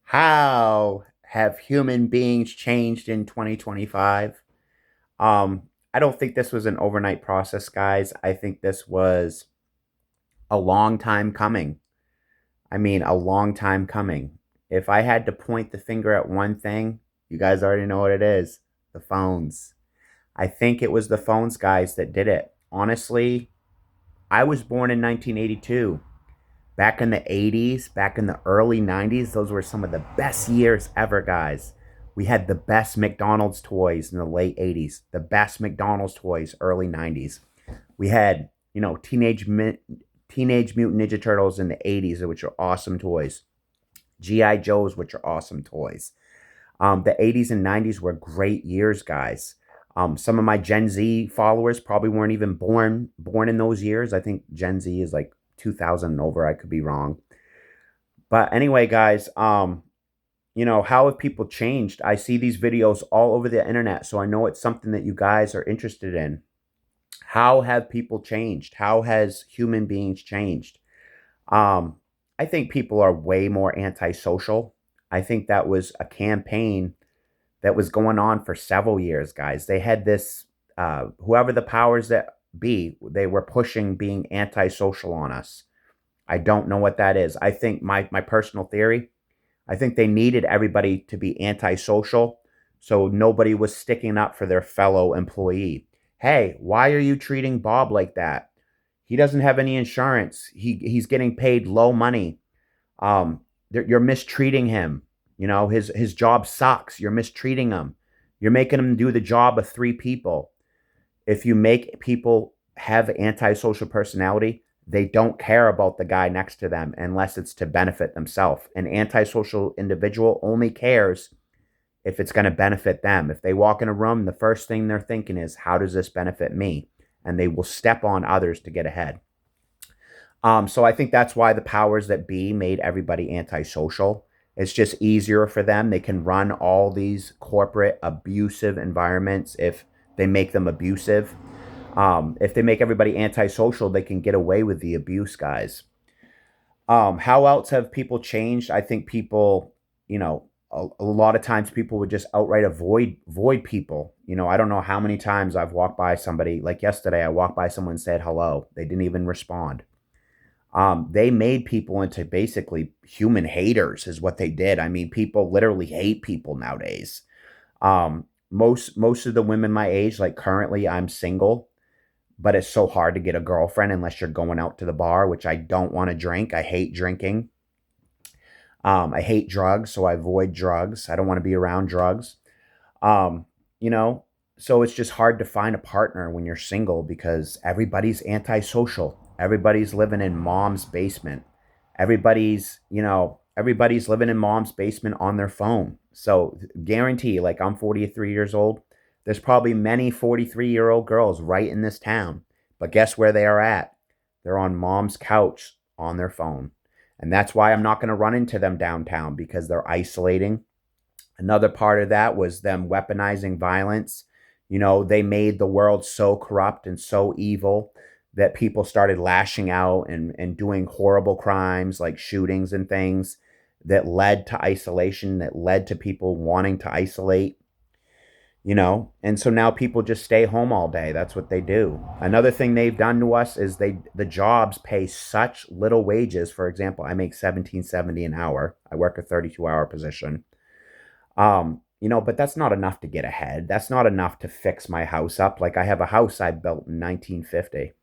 How have human beings changed in 2025? I don't think this was an overnight process, guys. I think this was a long time coming. I mean, a long time coming. If I had to point the finger at one thing, you guys already know what it is: the phones. I think it was the phones, guys, that did it. Honestly, I was born in 1982. Back in the 80s, back in the early 90s, those were some of the best years ever, guys. We had the best McDonald's toys in the late 80s, the best McDonald's toys early 90s. We had, Teenage Mutant Ninja Turtles in the 80s, which are awesome toys. GI Joes, which are awesome toys. The 80s and 90s were great years, guys. Some of my Gen Z followers probably weren't even born in those years. I think Gen Z is like 2000 and over. I could be wrong. But anyway, guys, how have people changed? I see these videos all over the internet, so I know it's something that you guys are interested in. How have people changed? How has human beings changed? Um, I think people are way more antisocial. I think that was a campaign that was going on for several years, guys. They had this, whoever the powers that be, they were pushing being antisocial on us. I don't know what that is. I think my personal theory, I think they needed everybody to be antisocial so nobody was sticking up for their fellow employee. Hey, why are you treating Bob like that? He doesn't have any insurance. He's getting paid low money. You're mistreating him. His job sucks. You're mistreating him. You're making him do the job of three people. If you make people have antisocial personality, they don't care about the guy next to them unless it's to benefit themselves. An antisocial individual only cares if it's going to benefit them. If they walk in a room, the first thing they're thinking is, how does this benefit me? And they will step on others to get ahead. So I think that's why the powers that be made everybody antisocial. It's just easier for them. They can run all these corporate abusive environments if they make them abusive. If they make everybody antisocial, they can get away with the abuse, guys. How else have people changed? I think people, a lot of times people would just outright avoid people. I don't know how many times I've walked by somebody. Like yesterday, I walked by someone and said hello. They didn't even respond. They made people into basically human haters, is what they did. I mean, people literally hate people nowadays. Most of the women my age, like currently, I'm single, but it's so hard to get a girlfriend unless you're going out to the bar, which I don't want to drink. I hate drinking. I hate drugs, so I avoid drugs. I don't want to be around drugs. Um, you know, so it's just hard to find a partner when you're single because everybody's antisocial. Everybody's living in mom's basement. Everybody's living in mom's basement on their phone. So guarantee, like I'm 43 years old. There's probably many 43-year-old girls right in this town. But guess where they are at? They're on mom's couch on their phone. And that's why I'm not going to run into them downtown because they're isolating. Another part of that was them weaponizing violence. They made the world so corrupt and so evil that people started lashing out and doing horrible crimes like shootings and things that led to isolation, that led to people wanting to isolate. And so now people just stay home all day. That's what they do. Another thing they've done to us is the jobs pay such little wages. For example, I make 17.70 an hour. I work a 32-hour position. But that's not enough to get ahead. That's not enough to fix my house up. Like I have a house I built in 1950.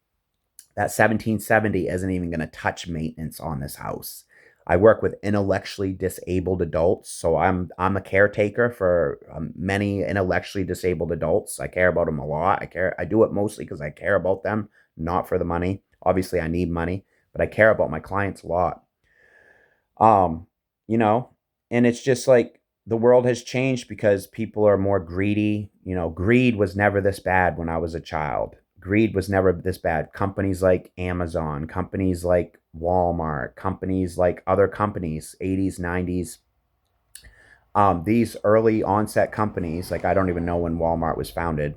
That 1770 isn't even going to touch maintenance on this house. I work with intellectually disabled adults, so I'm a caretaker for many intellectually disabled adults. I care about them a lot. I do it mostly because I care about them, not for the money. Obviously, I need money, but I care about my clients a lot. Um, you know, and it's just like the world has changed because people are more greedy. Greed was never this bad when I was a child. Greed was never this bad. Companies like Amazon, companies like Walmart, companies like other companies, 80s, 90s, these early onset companies, like I don't even know when Walmart was founded,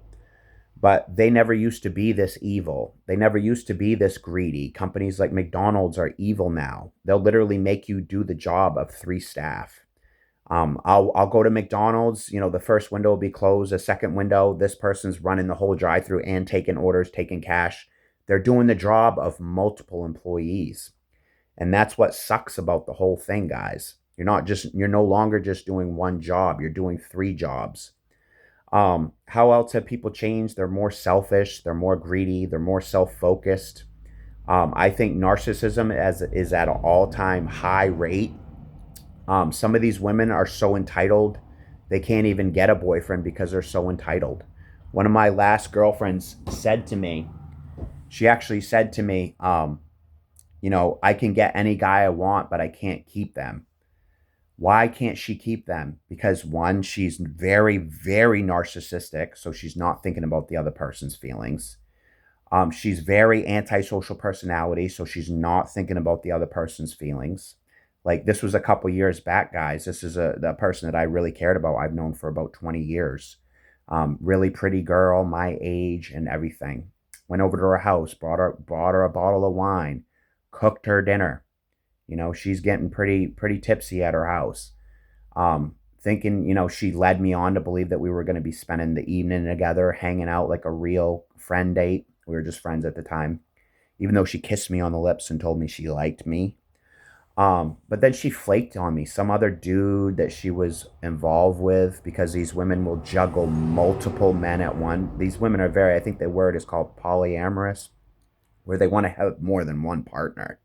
but they never used to be this evil. They never used to be this greedy. Companies like McDonald's are evil now. They'll literally make you do the job of three staff. I'll go to McDonald's. You know, the first window will be closed. The second window, this person's running the whole drive-through and taking orders, taking cash. They're doing the job of multiple employees, and that's what sucks about the whole thing, guys. You're no longer just doing one job. You're doing three jobs. How else have people changed? They're more selfish. They're more greedy. They're more self-focused. I think narcissism is at an all-time high rate. Some of these women are so entitled, they can't even get a boyfriend because they're so entitled. One of my last girlfriends said to me, she actually said to me, I can get any guy I want, but I can't keep them. Why can't she keep them? Because one, she's very, very narcissistic, so she's not thinking about the other person's feelings. She's very antisocial personality, so she's not thinking about the other person's feelings. Like this was a couple years back, guys. This is a person that I really cared about. I've known for about 20 years. Really pretty girl, my age and everything. Went over to her house, brought her a bottle of wine, cooked her dinner. You know, she's getting pretty tipsy at her house. Thinking, she led me on to believe that we were going to be spending the evening together, hanging out like a real friend date. We were just friends at the time, even though she kissed me on the lips and told me she liked me. But then she flaked on me. Some other dude that she was involved with, because these women will juggle multiple men at one. These women are I think the word is called polyamorous, where they want to have more than one partner.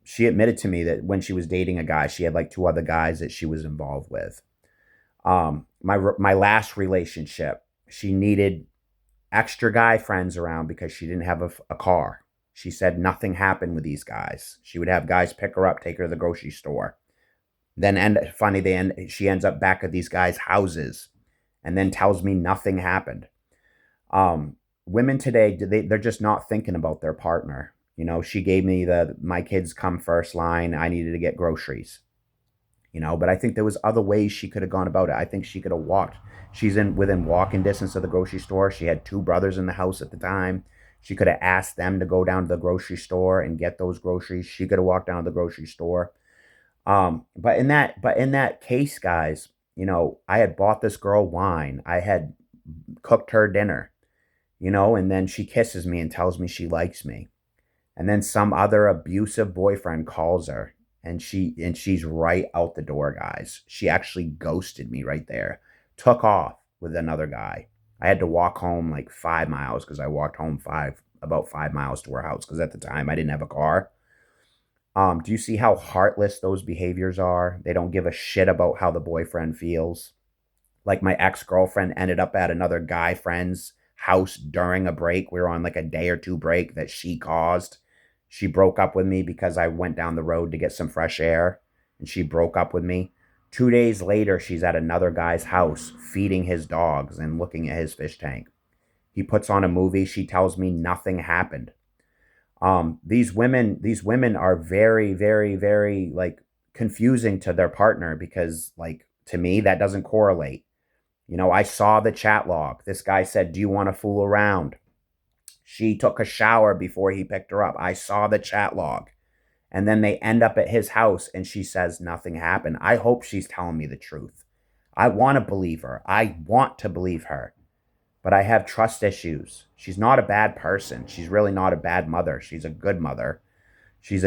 She admitted to me that when she was dating a guy, she had like two other guys that she was involved with. My last relationship, she needed extra guy friends around because she didn't have a car. She said nothing happened with these guys. She would have guys pick her up, take her to the grocery store. Then she ends up back at these guys' houses and then tells me nothing happened. Women today, they're just not thinking about their partner. She gave me my kids come first line. I needed to get groceries. But I think there was other ways she could have gone about it. I think she could have walked. She's within walking distance of the grocery store. She had two brothers in the house at the time. She could have asked them to go down to the grocery store and get those groceries. She could have walked down to the grocery store. But in that case, guys, I had bought this girl wine. I had cooked her dinner, and then she kisses me and tells me she likes me. And then some other abusive boyfriend calls her, and she's right out the door, guys. She actually ghosted me right there. Took off with another guy. I had to walk home like 5 miles because I walked home about 5 miles to her house because at the time I didn't have a car. Do you see how heartless those behaviors are? They don't give a shit about how the boyfriend feels. Like my ex-girlfriend ended up at another guy friend's house during a break. We were on like a day or two break that she caused. She broke up with me because I went down the road to get some fresh air, and she broke up with me. 2 days later, she's at another guy's house feeding his dogs and looking at his fish tank. He puts on a movie. She tells me nothing happened. These women are very, very, very like confusing to their partner because, like, to me, that doesn't correlate. I saw the chat log. This guy said, "Do you want to fool around?" She took a shower before he picked her up. I saw the chat log. And then they end up at his house and she says nothing happened. I hope she's telling me the truth. I want to believe her. I want to believe her. But I have trust issues. She's not a bad person. She's really not a bad mother. She's a good mother. She's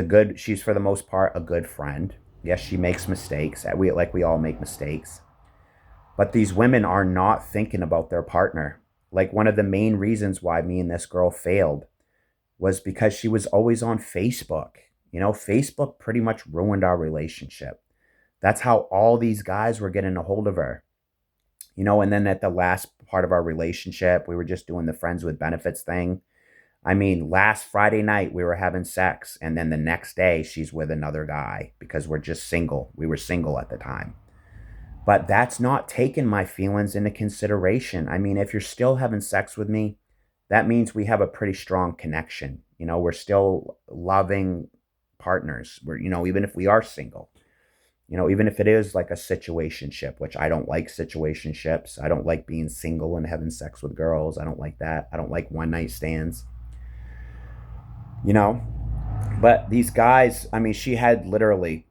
for the most part a good friend. Yes, she makes mistakes. We all make mistakes. But these women are not thinking about their partner. Like one of the main reasons why me and this girl failed was because she was always on Facebook. Facebook pretty much ruined our relationship. That's how all these guys were getting a hold of her. And then at the last part of our relationship, we were just doing the friends with benefits thing. I mean, last Friday night we were having sex, and then the next day she's with another guy because we're just single. We were single at the time. But that's not taking my feelings into consideration. I mean, if you're still having sex with me, that means we have a pretty strong connection. We're still loving partners. Even if we are single, even if it is like a situationship, which I don't like situationships. I don't like being single and having sex with girls. I don't like that. I don't like one night stands. But these guys, I mean, she had literally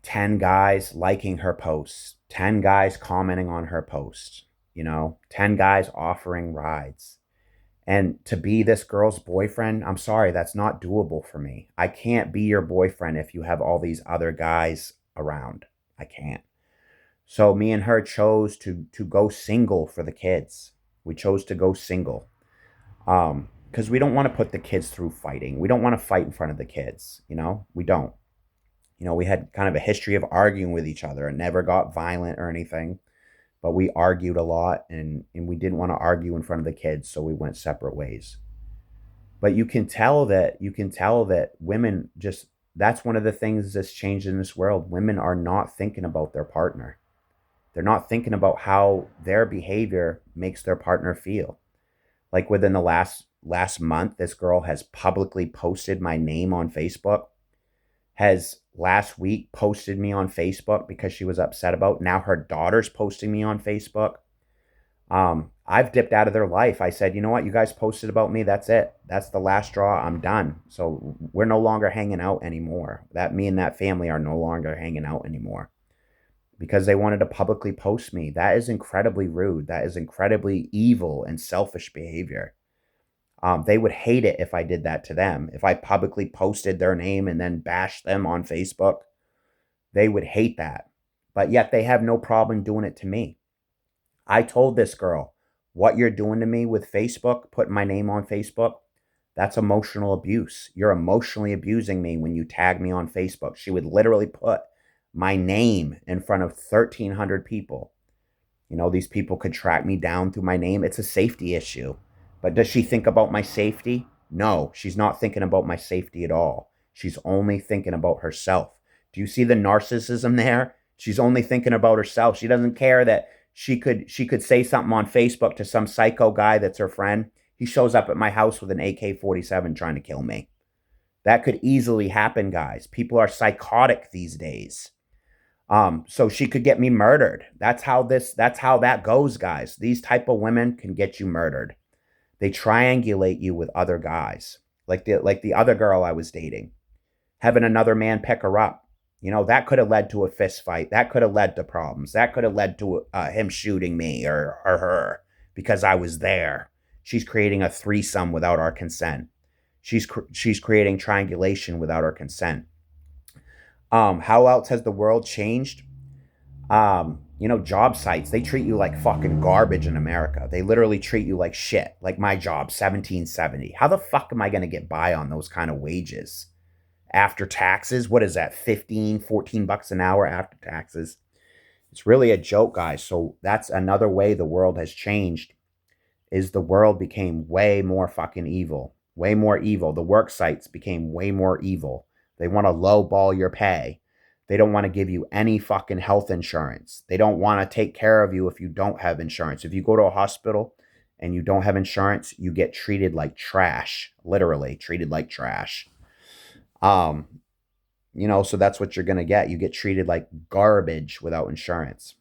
10 guys liking her posts, 10 guys commenting on her posts, 10 guys offering rides. And to be this girl's boyfriend, I'm sorry, that's not doable for me. I can't be your boyfriend if you have all these other guys around. I can't. So me and her chose to go single for the kids. We chose to go single. Because we don't want to put the kids through fighting. We don't want to fight in front of the kids, We don't. We had kind of a history of arguing with each other and never got violent or anything, but we argued a lot, and we didn't want to argue in front of the kids, so we went separate ways. But you can tell that women just, that's one of the things that's changed in this world. Women are not thinking about their partner. They're not thinking about how their behavior makes their partner feel. Like within the last month, this girl has publicly posted my name on Facebook, has last week posted me on Facebook because she was upset about. Now her daughter's posting me on Facebook. I've dipped out of their life. I said, you know what? You guys posted about me. That's it. That's the last straw. I'm done. So we're no longer hanging out anymore. Me and that family are no longer hanging out anymore because they wanted to publicly post me. That is incredibly rude. That is incredibly evil and selfish behavior. They would hate it if I did that to them. If I publicly posted their name and then bashed them on Facebook, they would hate that. But yet they have no problem doing it to me. I told this girl, what you're doing to me with Facebook, putting my name on Facebook, that's emotional abuse. You're emotionally abusing me when you tag me on Facebook. She would literally put my name in front of 1,300 people. These people could track me down through my name. It's a safety issue. But does she think about my safety? No, she's not thinking about my safety at all. She's only thinking about herself. Do you see the narcissism there? She's only thinking about herself. She doesn't care that she could say something on Facebook to some psycho guy that's her friend. He shows up at my house with an AK-47 trying to kill me. That could easily happen, guys. People are psychotic these days. So she could get me murdered. That's how that goes, guys. These type of women can get you murdered. They triangulate you with other guys, like the other girl I was dating, having another man pick her up. That could have led to a fist fight. That could have led to problems. That could have led to him shooting me or her because I was there. She's creating a threesome without our consent. She's creating triangulation without our consent. How else has the world changed? Job sites, they treat you like fucking garbage in America. They literally treat you like shit. Like my job, $17.70. How the fuck am I going to get by on those kind of wages? After taxes, what is that, 15, 14 bucks an hour after taxes? It's really a joke, guys. So that's another way the world has changed, is the world became way more fucking evil. Way more evil. The work sites became way more evil. They want to lowball your pay. They don't want to give you any fucking health insurance. They don't want to take care of you if you don't have insurance. If you go to a hospital and you don't have insurance, you get treated like trash. Literally treated like trash. So that's what you're going to get. You get treated like garbage without insurance.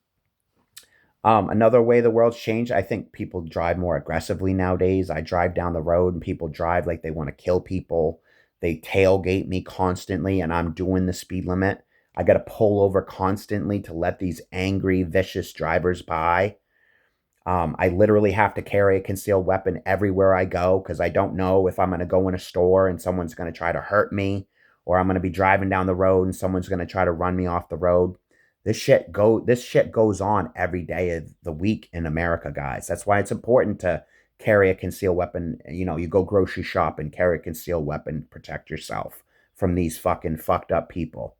Another way the world's changed, I think people drive more aggressively nowadays. I drive down the road and people drive like they want to kill people. They tailgate me constantly and I'm doing the speed limit. I got to pull over constantly to let these angry, vicious drivers by. I literally have to carry a concealed weapon everywhere I go because I don't know if I'm going to go in a store and someone's going to try to hurt me, or I'm going to be driving down the road and someone's going to try to run me off the road. This shit goes on every day of the week in America, guys. That's why it's important to carry a concealed weapon. You go grocery shop and carry a concealed weapon, protect yourself from these fucking fucked up people.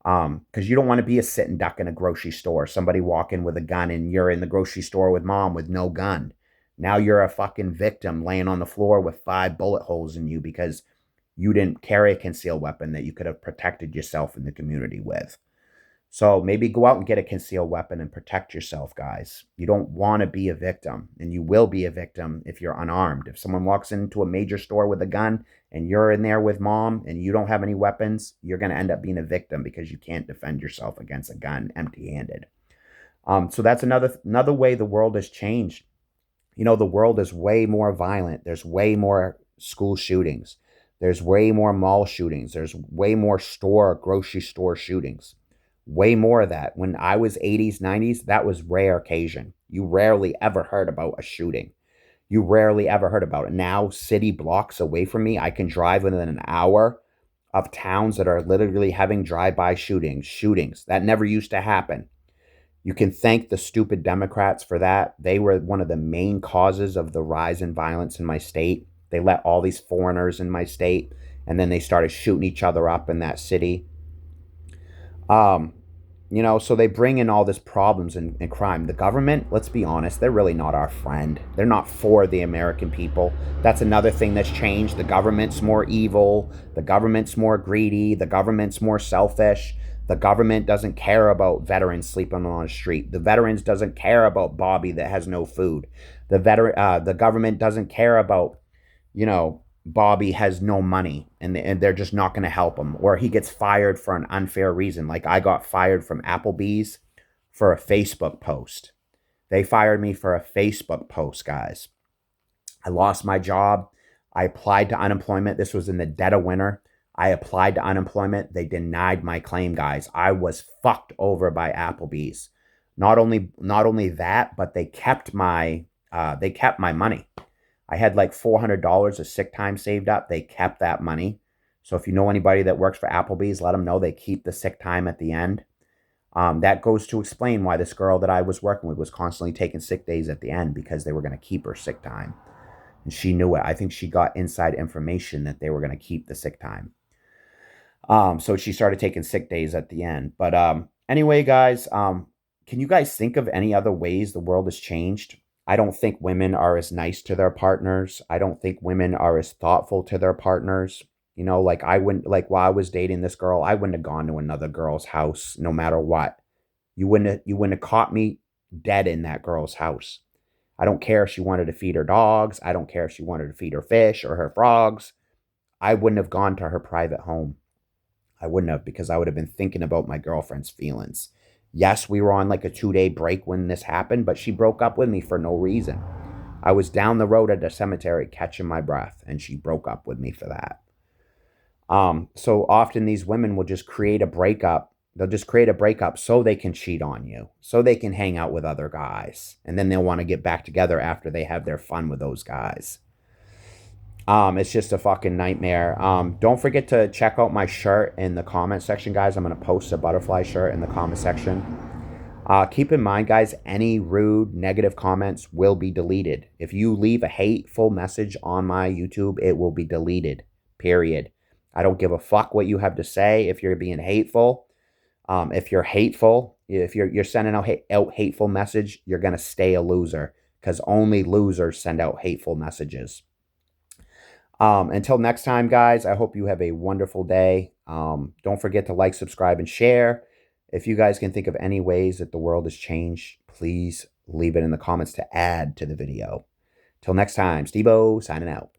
Because you don't want to be a sitting duck in a grocery store, somebody walking with a gun and you're in the grocery store with mom with no gun. Now you're a fucking victim laying on the floor with 5 bullet holes in you because you didn't carry a concealed weapon that you could have protected yourself in the community with. So maybe go out and get a concealed weapon and protect yourself, guys. You don't want to be a victim, and you will be a victim if you're unarmed. If someone walks into a major store with a gun and you're in there with mom and you don't have any weapons, you're going to end up being a victim because you can't defend yourself against a gun empty-handed. So that's another way the world has changed. The world is way more violent. There's way more school shootings. There's way more mall shootings. There's way more grocery store shootings. Way more of that. When I was 80s, 90s, that was rare occasion. You rarely ever heard about a shooting. You rarely ever heard about it. Now, city blocks away from me, I can drive within an hour of towns that are literally having drive-by shootings. That never used to happen. You can thank the stupid Democrats for that. They were one of the main causes of the rise in violence in my state. They let all these foreigners in my state, and then they started shooting each other up in that city. Um, so they bring in all this problems and crime. The government, let's be honest, they're really not our friend. They're not for the American people. That's another thing that's changed. The government's more evil. The government's more greedy. The government's more selfish. The government doesn't care about veterans sleeping on the street. The veterans doesn't care about Bobby that has no food. The government doesn't care about, Bobby has no money and they're just not going to help him, or he gets fired for an unfair reason. Like I got fired from Applebee's for a Facebook post. They fired me for a Facebook post, guys. I lost my job. I applied to unemployment. This was in the dead of winter. I applied to unemployment. They denied my claim, guys. I was fucked over by Applebee's. Not only that, but they kept my money. I had like $400 of sick time saved up. They kept that money. So if you know anybody that works for Applebee's, let them know they keep the sick time at the end. That goes to explain why this girl that I was working with was constantly taking sick days at the end, because they were going to keep her sick time. And she knew it. I think she got inside information that they were going to keep the sick time. So she started taking sick days at the end. But anyway, guys, can you guys think of any other ways the world has changed? I don't think women are as nice to their partners. I don't think women are as thoughtful to their partners. Like while I was dating this girl, I wouldn't have gone to another girl's house no matter what. You wouldn't have caught me dead in that girl's house. I don't care if she wanted to feed her dogs. I don't care if she wanted to feed her fish or her frogs. I wouldn't have gone to her private home. I wouldn't have, because I would have been thinking about my girlfriend's feelings. Yes, we were on like a 2-day break when this happened, but she broke up with me for no reason. I was down the road at the cemetery catching my breath, and she broke up with me for that. So often these women will just create a breakup. They'll just create a breakup so they can cheat on you, so they can hang out with other guys, and then they'll want to get back together after they have their fun with those guys. It's just a fucking nightmare. Don't forget to check out my shirt in the comment section, guys. I'm going to post a butterfly shirt in the comment section. Keep in mind, guys, any rude, negative comments will be deleted. If you leave a hateful message on my YouTube, it will be deleted, period. I don't give a fuck what you have to say if you're being hateful. If you're hateful, if you're sending out hateful message, you're going to stay a loser, because only losers send out hateful messages. Until next time, guys, I hope you have a wonderful day. Don't forget to like, subscribe, and share. If you guys can think of any ways that the world has changed, please leave it in the comments to add to the video. Till next time, Steve-O signing out.